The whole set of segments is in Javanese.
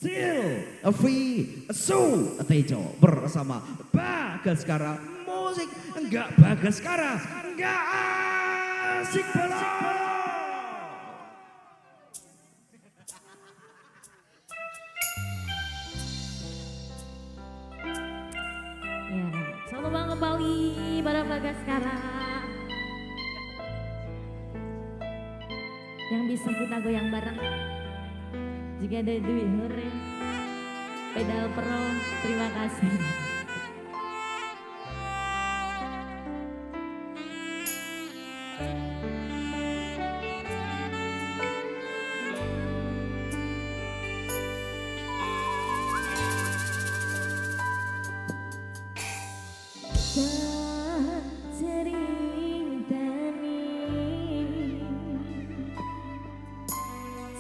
Sil, Afi, Su, Tejo bersama Bagaskara. Musik enggak Bagaskara, enggak asik belum. Ya, selamat malam kembali para Bagaskara. Yang bisa kita goyang bareng. Jika ada duit hore, pedal pro, terima kasih.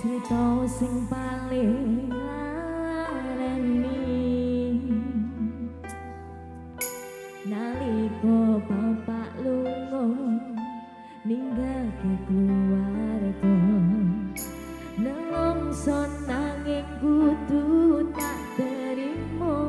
Cerita sing paling larani nalika bapak lunga ninggalke keluarga nelongso nanging kudu tak terima.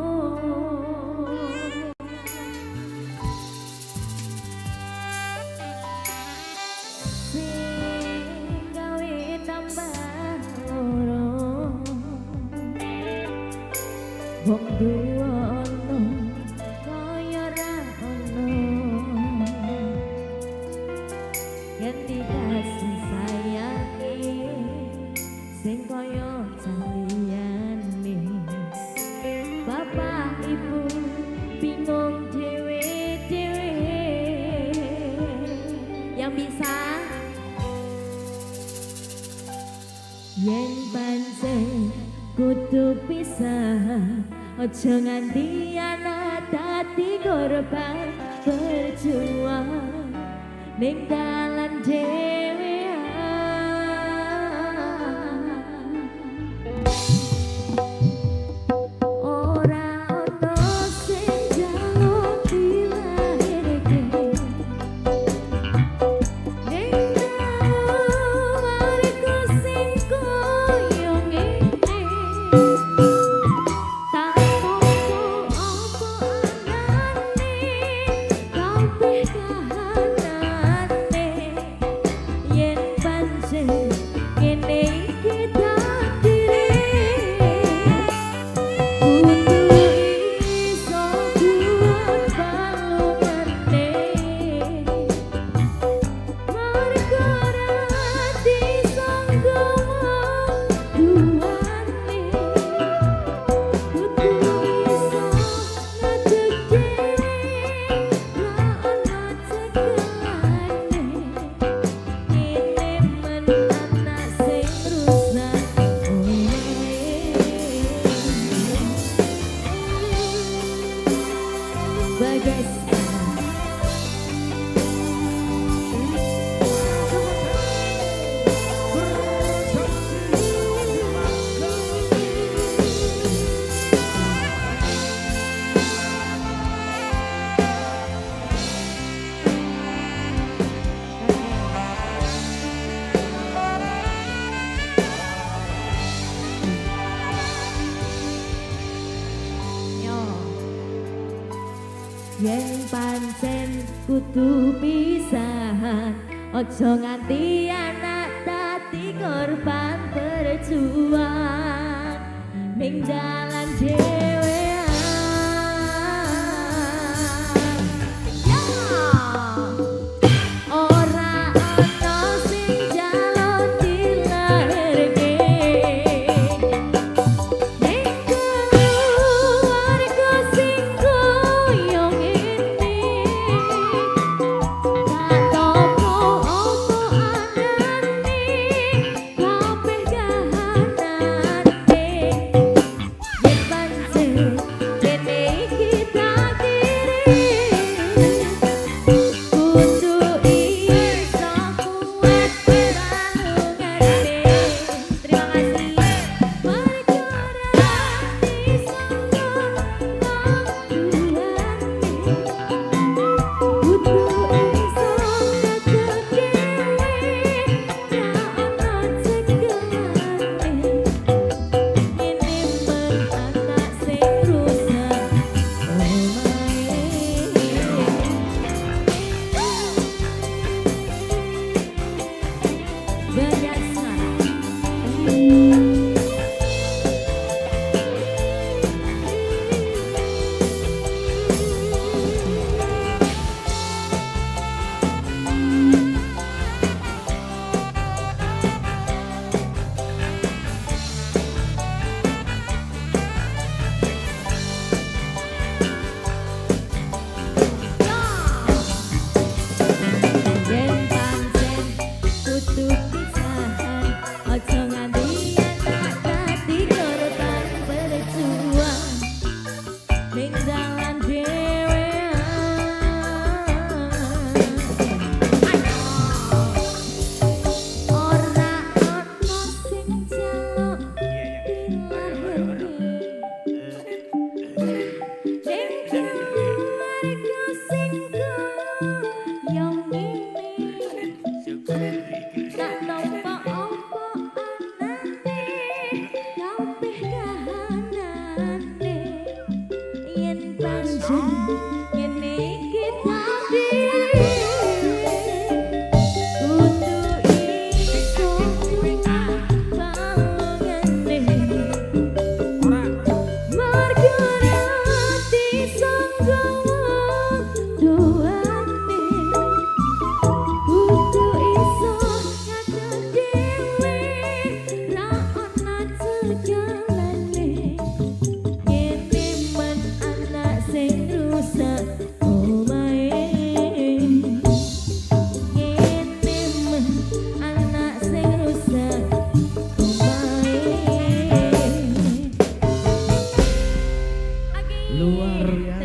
Wong duwa ono kaya ra ono yen dikasih sayangi sing kaya saliyane bapak ibu bingung dhewe-dhewe yang bisa yen pancen kudu pisah. Ojo nganti anak dadi korban berjuang ning dalan dhewean. Ora ono sing jaluk dilahirke ning keluarga sing koyo ngene. Yen pancen kudu pisahan, ojo nganti anak dadi korban berjuang ning dalan dhewean. Ora ono sing jaluk dilahirke ning keluarga sing koyo ngene. Katopo opo anane kabeh kahanane yen pancen kabeh kahanane yen pancen ngene iki takdir kudu iso balungane margo rati sanggo doane kudu iso ngadeg dhewe ra ana cegalane ngene men anak sing rusak omahe ngene men anak sing rusak omahe Luar biasa.